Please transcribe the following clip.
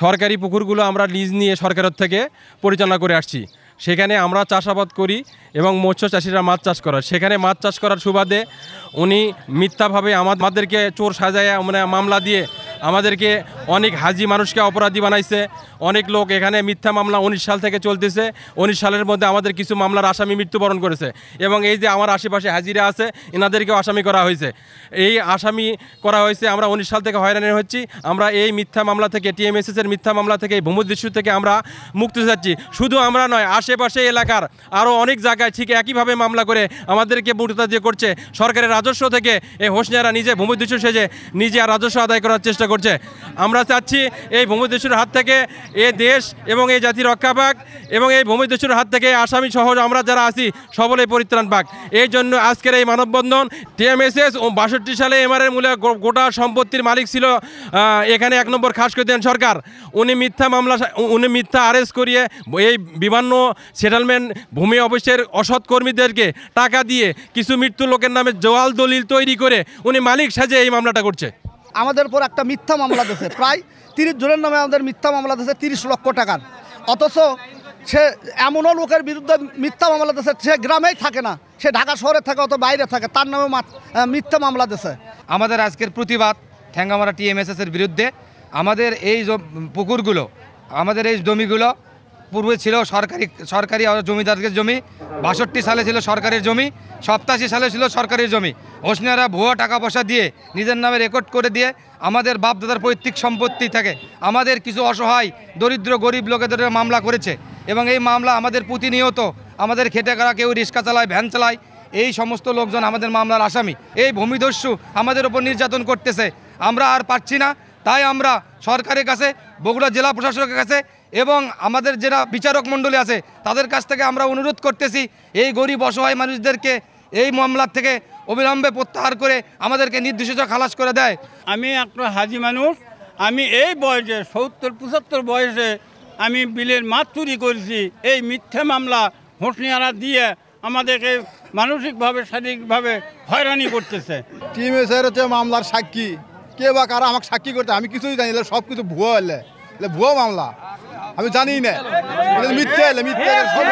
সরকারি পুকুরগুলো আমরা লিজ নিয়ে সরকারের থেকে পরিচালনা করে আসছি। সেখানে আমরা চাষাবাদ করি এবং মৎস্য চাষিরা মাছ চাষ করে। সেখানে মাছ চাষ করার সুবাদে উনি মিথ্যাভাবে আমাদেরকে চোর সাজায় মানে মামলা দিয়ে আমাদেরকে অনেক হাজি মানুষকে অপরাধী বানাইছে। অনেক লোক এখানে মিথ্যা মামলা 19 সাল থেকে চলতেছে। 19 সালের মধ্যে আমাদের কিছু মামলার আসামি মৃত্যুবরণ করেছে এবং এই যে আমার আশেপাশে হাজিরা আছে এনাদেরকেও আসামি করা হয়েছে। এই আসামি করা হয়েছে, আমরা 19 সাল থেকে হয়রানি হচ্ছি। আমরা এই মিথ্যা মামলা থেকে TMSS এর মিথ্যা মামলা থেকে এই ভূমিদস্যু থেকে আমরা মুক্তি চাচ্ছি। শুধু আমরা নয়, আশেপাশে এলাকার আরও অনেক জায়গায় ঠিক একইভাবে মামলা করে আমাদেরকে মুক্তি করছে। সরকারের রাজস্ব থেকে এই হোসনিয়ারা নিজে ভূমিদস্যু সেজে নিজে রাজস্ব আদায় করার চেষ্টা করছে। আমরা চাচ্ছি এই ভূমিদস্যুর হাত থেকে এ দেশ এবং এই জাতি রক্ষা পাক এবং এই ভূমিদস্যুর হাত থেকে আসামি সহ আমরা যারা আছি সকলেই পরিত্রাণ পাক। এই জন্য আজকের এই মানববন্ধন। TMSS 62 সালে এমআরের মূলে গোটা সম্পত্তির মালিক ছিল এখানে 1 নম্বর খাসকদিয়ান সরকার। উনি মিথ্যা আরেস্ট করিয়ে এই বিভিন্ন সেটেলমেন্ট ভূমি অফিসের অসৎ কর্মীদেরকে টাকা দিয়ে কিছু মৃত্যু লোকের নামে জওয়াল দলিল তৈরি করে উনি মালিক সাজে এই মামলাটা করছে। আমাদের উপর একটা মিথ্যা মামলা দিয়েছে, প্রায় 30 জনের নামে আমাদের মিথ্যা মামলা দিয়েছে 30 লক্ষ টাকার। অথচ সে এমনও লোকের বিরুদ্ধে মিথ্যা মামলা দিয়েছে, সে গ্রামেই থাকে না, সে ঢাকা শহরে থাকে অথবা বাইরে থাকে, তার নামে মিথ্যা মামলা দিয়েছে। আমাদের আজকের প্রতিবাদ ঠ্যাঙ্গামারা TMSS এর বিরুদ্ধে। আমাদের এই পুকুরগুলো, আমাদের এই জমিগুলো পূর্বে ছিল সরকারি জমিদারদের জমি। 62 সালে ছিল সরকারের জমি, 87 সালে ছিল সরকারি জমি। হোসনিয়ারা ভুয়া টাকা পয়সা দিয়ে নিজের নামে রেকর্ড করে দিয়ে আমাদের বাপদাদার পৈতৃক সম্পত্তি থেকে আমাদের কিছু অসহায় দরিদ্র গরিব লোকেদের মামলা করেছে এবং এই মামলা আমাদের প্রতিনিয়ত আমাদের খেটে খাওয়া, কেউ রিক্সা চালায়, ভ্যান চালায়, এই সমস্ত লোকজন আমাদের মামলার আসামি। এই ভূমিদস্যু আমাদের ওপর নির্যাতন করতেছে। আমরা আর পারছি না, তাই আমরা সরকারের কাছে, বগুড়া জেলা প্রশাসকের কাছে এবং আমাদের যারা বিচারক মণ্ডলী আছে তাদের কাছ থেকে আমরা অনুরোধ করতেছি এই গরিব অসহায় মানুষদেরকে এই মামলার থেকে অবিলম্বে প্রত্যাহার করে আমাদেরকে নির্দিষ্ট খালাস করে দেয়। আমি একটা হাজি মানুষ, আমি এই বয়সে 70-75 বয়সে আমি বিলের মাছ চুরি করেছি। এই মিথ্যা মামলা হোসনিয়ারা দিয়ে আমাদেরকে মানসিকভাবে শারীরিকভাবে হয়রানি করতেছে। TMSS হচ্ছে মামলার সাক্ষী, কে বা কারা আমাকে সাক্ষী করতে, আমি কিছুই জানি না। সব কিছু ভুয়া হলে ভুয়া মামলা, আমি জানি না, মিথ্যে সব